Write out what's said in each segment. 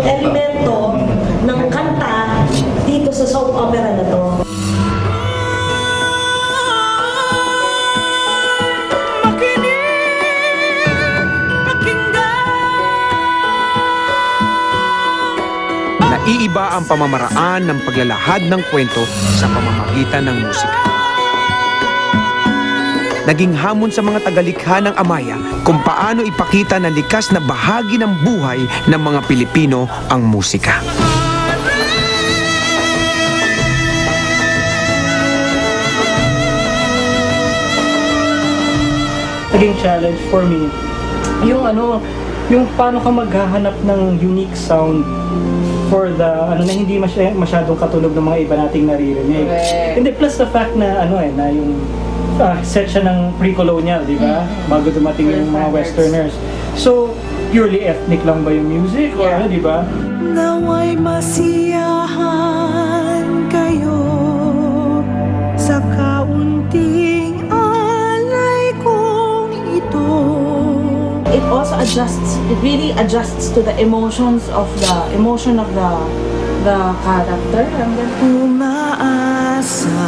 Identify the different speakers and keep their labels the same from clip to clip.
Speaker 1: elemento ng kanta dito sa soap opera na to.
Speaker 2: Naiiba ang pamamaraan ng paglalahad ng kwento sa pamamagitan ng musika. Naging hamon sa mga tagalikha ng Amaya kung paano ipakita na likas na bahagi ng buhay ng mga Pilipino ang musika.
Speaker 3: Naging challenge for me yung paano ka maghahanap ng unique sound for the na hindi masyadong katunog ng mga iba nating naririnig. Hindi, plus the fact na na yung set siya ng pre-colonial, di ba? Bago dumating yung mga westerners. So, purely ethnic lang ba yung music? Or di ba?
Speaker 4: Naway masiyahan kayo sa kaunting alay kong ito.
Speaker 5: It also adjusts, it really adjusts to the emotion of the character.
Speaker 4: Umaasa,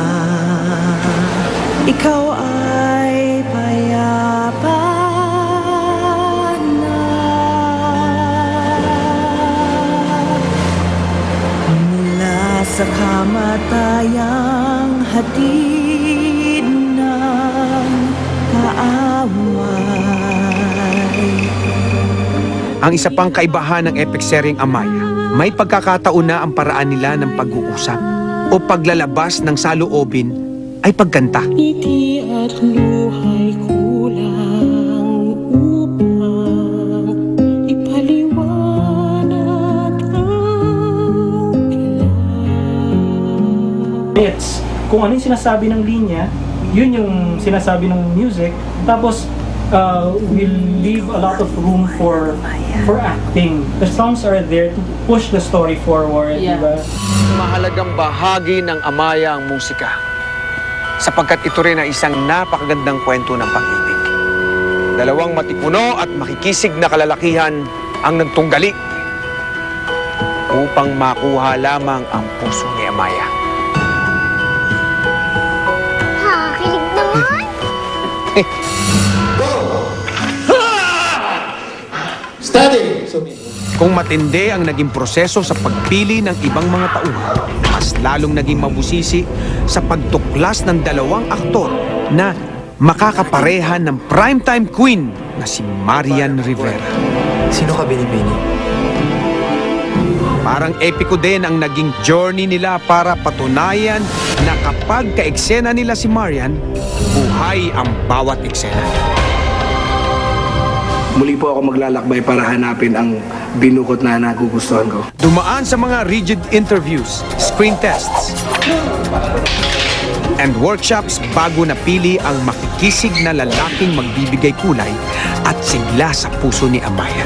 Speaker 4: ikaw ay payapa na. Mula sa kamatayang hatid ng kaaway.
Speaker 2: Ang isa pang kaibahan ng epic seryeng Amaya, may pagkakataon na ang paraan nila ng pag-uusap o paglalabas ng saloobin ay pagkanta.
Speaker 4: Ngiti at luhay kulang upang ipaliwanag ang kailan.
Speaker 3: It's kung ano yung sinasabi ng linya, yun yung sinasabi ng music. Tapos, we'll leave a lot of room for acting. The songs are there to push the story forward,
Speaker 5: Yeah.
Speaker 3: diba?
Speaker 2: Mahalagang bahagi ng Amaya ang musika, sapagkat ito rin ay isang napakagandang kwento ng pag-ibig. Dalawang matipuno at makikisig na kalalakihan ang nagtunggali upang makuha lamang ang puso ni Amaya.
Speaker 6: Kilig naman!
Speaker 2: Kung matindi ang naging proseso sa pagpili ng ibang mga tauhan, mas lalong naging mabusisi sa pagtuklas ng dalawang aktor na makakaparehan ng primetime queen na si Marian Rivera.
Speaker 7: Sino ka binibini?
Speaker 2: Parang epiko din ang naging journey nila para patunayan na kapag ka-eksena nila si Marian, buhay ang bawat eksena.
Speaker 7: Muli po ako maglalakbay para hanapin ang binukot na nagugustuhan ko.
Speaker 2: Dumaan sa mga rigid interviews, screen tests, and workshops bago napili ang makikisig na lalaking magbibigay kulay at sigla sa puso ni Amaya.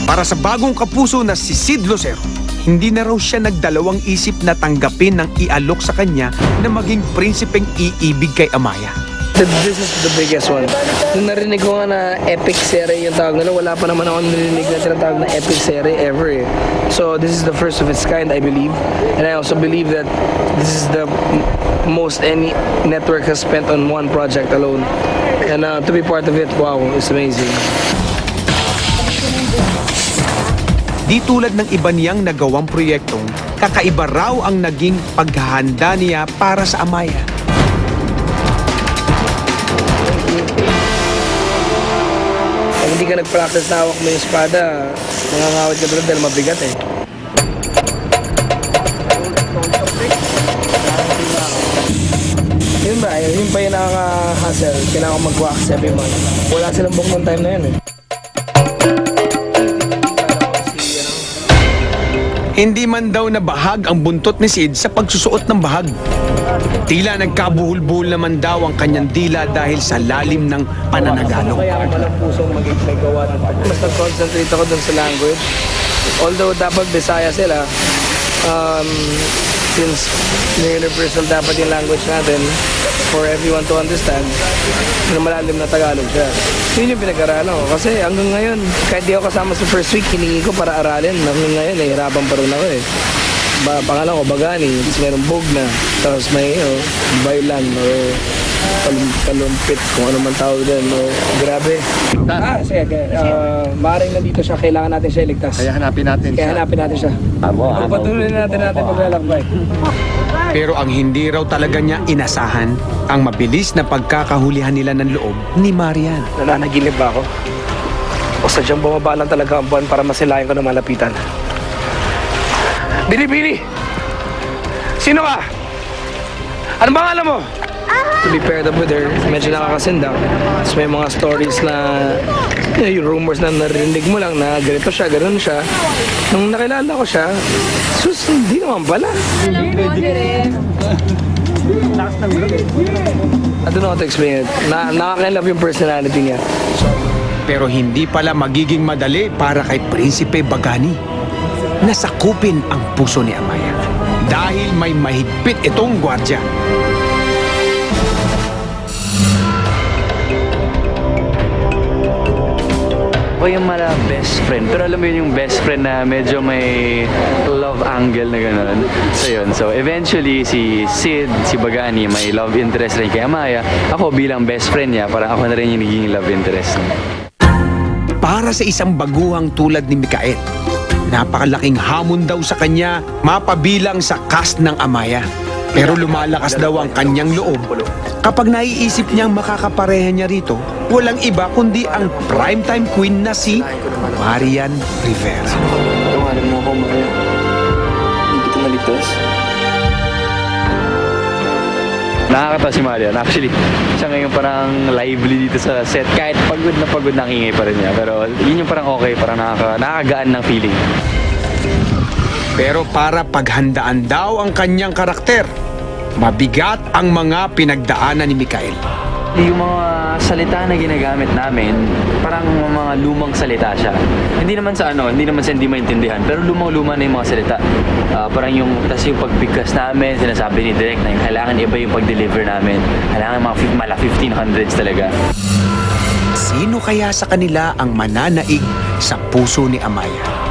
Speaker 2: Para sa bagong kapuso na si Sid Lucero, hindi na raw siya nagdalawang isip na tanggapin ng ialok sa kanya na maging prinsipeng iibig kay Amaya.
Speaker 8: This is the biggest one. Nung narinig ko nga na epic series yung tawag nila, wala pa naman ako narinig na tinatawag na epic series ever. So this is the first of its kind, I believe. And I also believe that this is the most any network has spent on one project alone. And to be part of it, wow, it's amazing.
Speaker 2: Di tulad ng iba niyang nagawang proyektong, kakaiba raw ang naging paghahanda niya para sa Amaya.
Speaker 8: Pag hindi ka nag-practice na hawak mo yung espada, nangangawit ka doon dahil mabigat eh. Yun ba? Yun pa yung nakaka-hustle. Kailangan mag-wax every month. Wala silang book noong time na yun eh.
Speaker 2: Hindi man daw nabahag ang buntot ni Sid sa pagsusuot ng bahag. Tila nagkabuhol-buhol naman daw ang kanyang dila dahil sa lalim ng pananagalo.
Speaker 8: Kaya ako malang pusong mag-gawa ng pag. Mas nag-concentrate ako dun sa language. Although dapat Bisaya sila, since universal dapat yung language natin for everyone to understand, na malalim na Tagalog siya. Yun yung pinag-aralan ko. Kasi hanggang ngayon, kahit di ako kasama sa first week, hiningi ko para aralin. Hanggang ngayon, nahihirapan pa rin ako eh. Pangalan ko, Bagani, tapos mayroong Bugna, tapos may Bailan, o kalumpit, kung ano man tawag din, grabe. Sige, maaaring nandito siya, kailangan natin siya iligtas. Kaya hanapin natin siya. Pagpatuloy natin paglalakbay.
Speaker 2: Pero ang hindi raw talaga niya inasahan, ang mabilis na pagkakahulihan nila ng loob ni Marian.
Speaker 8: Nananaginip ba ako? O sadyang bumaba lang talaga ang buwan para masilayan ko ng malapitan? Bili! Sino ka? Ano bang alam mo? To be paired up with her, medyo nakakasindang. Tapos may mga stories na yung rumors na narinig mo lang na ganito siya, ganun siya. Nung nakilala ko siya, sus, hindi naman pala. I don't know how to explain it. Nakaka-love yung personality niya.
Speaker 2: Pero hindi pala magiging madali para kay Prinsipe Bagani. Nasakupin ang puso ni Amaya dahil may mahigpit itong gwardya.
Speaker 9: Ako yung mala best friend, pero alam mo yun yung best friend na medyo may love angle na gano'n. So yun, so eventually si Sid, si Bagani, may love interest rin kay Amaya. Ako bilang best friend niya, parang ako na rin yung naging love interest niya.
Speaker 2: Para sa isang baguhang tulad ni Mikael, napakalaking hamon daw sa kanya mapabilang sa cast ng Amaya. Pero lumalakas daw ang kanyang loob kapag naiisip niyang makakapareha niya rito, walang iba kundi ang primetime queen na si Marian Rivera.
Speaker 8: Tawanan mo ako, Maria. Hindi kita maligtas.
Speaker 9: Nakakatawa si Marian. Actually, siya ngayon parang lively dito sa set. Kahit pagod na ang ingay pa rin niya. Pero yun yung parang okay, parang nakakagaan ng feeling.
Speaker 2: Pero para paghandaan daw ang kanyang karakter, mabigat ang mga pinagdaanan ni Mikael.
Speaker 9: Yung mga salita na ginagamit namin, parang mga lumang salita siya. Hindi naman sa hindi maintindihan, pero lumang-luma na yung mga salita. Parang yung pagbigkas namin, sinasabi ni Direk na yung kailangan iba yung pag-deliver namin. Kailangan mga 1500s talaga.
Speaker 2: Sino kaya sa kanila ang mananaig sa puso ni Amaya?